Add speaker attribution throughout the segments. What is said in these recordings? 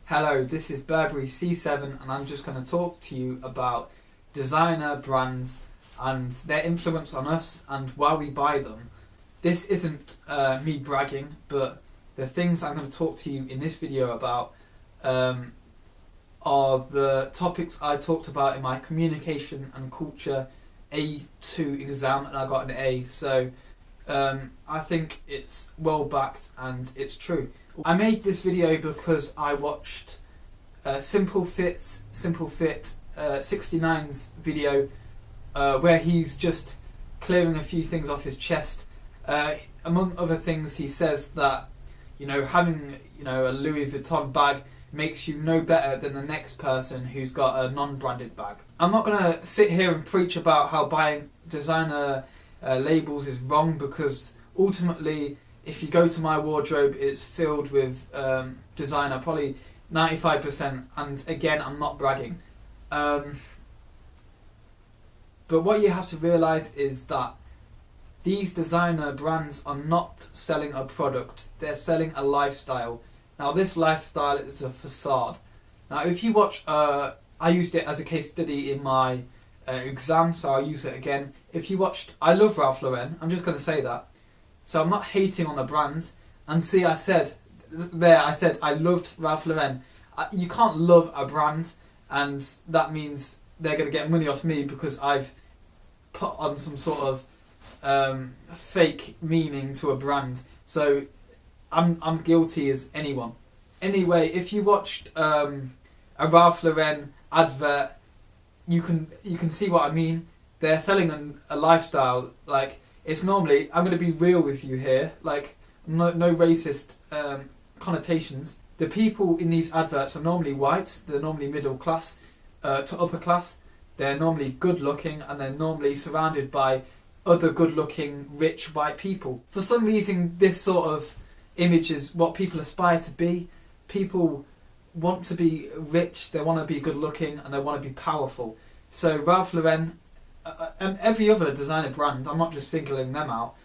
Speaker 1: Hello, this is Burberry C7 and I'm just going to talk to you about designer brands and their influence on us and why we buy them. This isn't me bragging, but the things I'm going to talk to you in this video about are the topics I talked about in my communication and culture A2 exam, and I got an A, so I think it's well backed and it's true. I made this video because I watched Simple Fit 69's video where he's just clearing a few things off his chest. Among other things, he says that having a Louis Vuitton bag makes you no better than the next person who's got a non-branded bag. I'm not going to sit here and preach about how buying designer labels is wrong, because ultimately, if you go to my wardrobe, it's filled with designer, probably 95%, and again, I'm not bragging. But what you have to realise is that these designer brands are not selling a product, they're selling a lifestyle. Now this lifestyle is a facade. Now if you watch, I used it as a case study in my exam, so I'll use it again. If you watched, I love Ralph Lauren, I'm just going to say that. So I'm not hating on the brand. And see, I said I loved Ralph Lauren. You can't love a brand and that means they're going to get money off me because I've put on some sort of fake meaning to a brand. So I'm guilty as anyone. Anyway, if you watched a Ralph Lauren advert, you can see what I mean. They're selling a lifestyle. Like, it's normally, I'm going to be real with you here, like no racist connotations. The people in these adverts are normally white, they're normally middle class to upper class, they're normally good looking, and they're normally surrounded by other good looking rich white people. For some reason this sort of image is what people aspire to be. People want to be rich, they want to be good looking, and they want to be powerful. So Ralph Lauren and every other designer brand, I'm not just singling them out,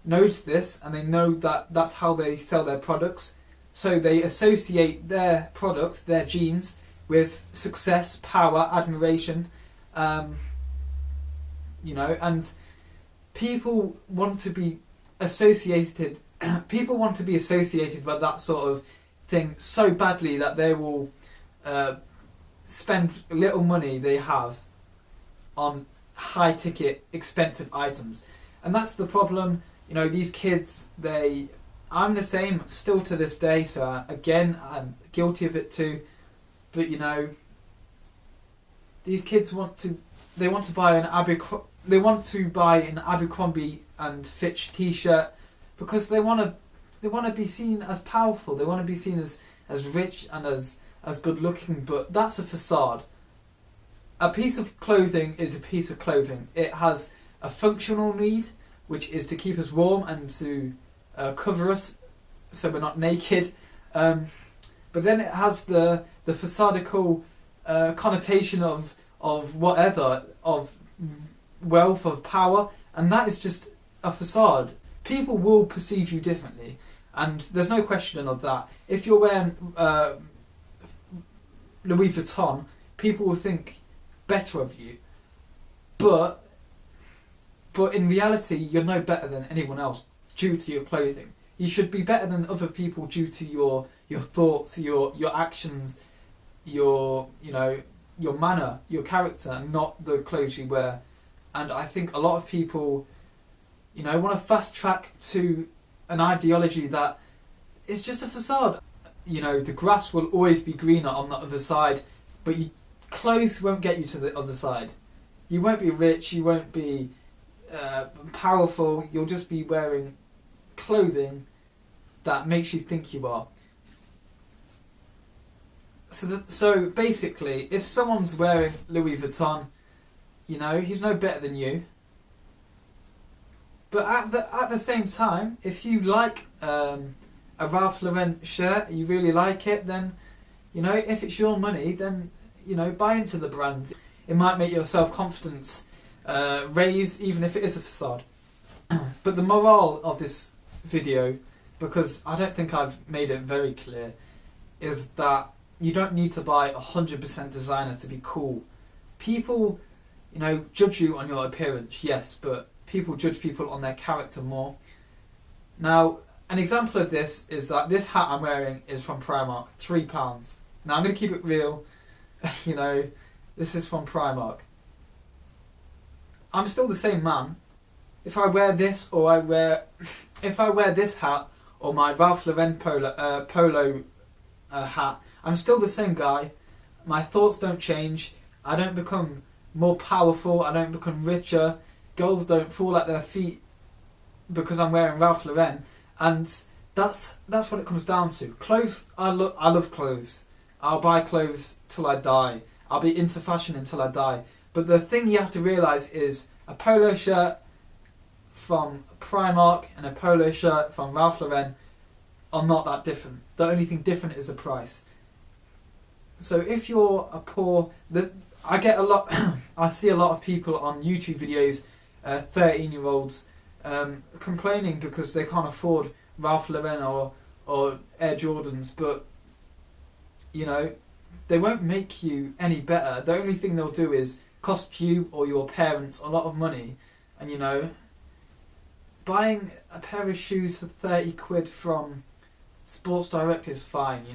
Speaker 1: knows this, and they know that that's how they sell their products. So they associate their product, their jeans, with success, power, admiration, and people want to be associated. People want to be associated with that sort of thing so badly that they will spend little money they have on high ticket expensive items. And that's the problem. These kids, I'm the same still to this day, so again I'm guilty of it too, but these kids want to buy an Abercrombie and Fitch t-shirt because they want to be seen as powerful, they want to be seen as rich and as good looking, but that's a facade. A piece of clothing is a piece of clothing. It has a functional need, which is to keep us warm and to cover us so we're not naked. But then it has the facadical connotation of whatever, of wealth, of power, and that is just a facade. People will perceive you differently, and there's no question of that. If you're wearing Louis Vuitton, people will think better of you, but in reality you're no better than anyone else due to your clothing. You should be better than other people due to your thoughts, your actions, your manner, your character, and not the clothes you wear. And I think a lot of people want to fast track to an ideology that is just a facade. The grass will always be greener on the other side, but clothes won't get you to the other side. You won't be rich, you won't be powerful, you'll just be wearing clothing that makes you think you are. So basically, if someone's wearing Louis Vuitton, he's no better than you. But at the same time, if you like a Ralph Lauren shirt, you really like it, then if it's your money, then buy into the brand. It might make your self-confidence raise, even if it is a facade. But the morale of this video, because I don't think I've made it very clear, is that you don't need to buy 100% designer to be cool. People, judge you on your appearance, yes, but people judge people on their character more. Now, an example of this is that this hat I'm wearing is from Primark, £3. Now, I'm going to keep it real, this is from Primark. I'm still the same man. If I wear this, or if I wear this hat, or my Ralph Lauren polo hat, I'm still the same guy. My thoughts don't change. I don't become more powerful. I don't become richer. Girls don't fall at their feet because I'm wearing Ralph Lauren. And that's what it comes down to. Clothes, I love clothes. I'll buy clothes till I die. I'll be into fashion until I die. But the thing you have to realise is a polo shirt from Primark and a polo shirt from Ralph Lauren are not that different. The only thing different is the price. So if you're a poor... I see a lot of people on YouTube videos, 13-year-olds, complaining because they can't afford Ralph Lauren or Air Jordans, but they won't make you any better. The only thing they'll do is cost you or your parents a lot of money. And buying a pair of shoes for 30 quid from Sports Direct is fine,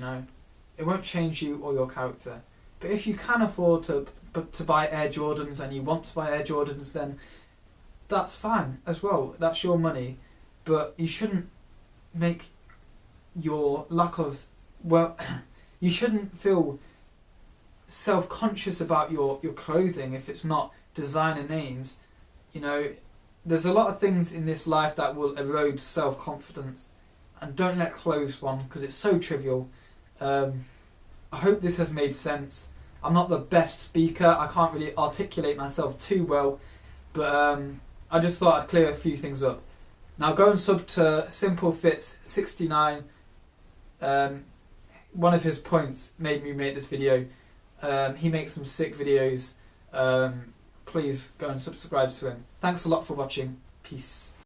Speaker 1: it won't change you or your character. But if you can afford to buy Air Jordans and you want to buy Air Jordans, then that's fine as well. That's your money. But you shouldn't make your lack of... you shouldn't feel self-conscious about your clothing if it's not designer names. There's a lot of things in this life that will erode self-confidence. And don't let clothes one, because it's so trivial. I hope this has made sense. I'm not the best speaker. I can't really articulate myself too well. But I just thought I'd clear a few things up. Now go and sub to SimpleFits69. One of his points made me make this video. He makes some sick videos. Please go and subscribe to him. Thanks a lot for watching. Peace.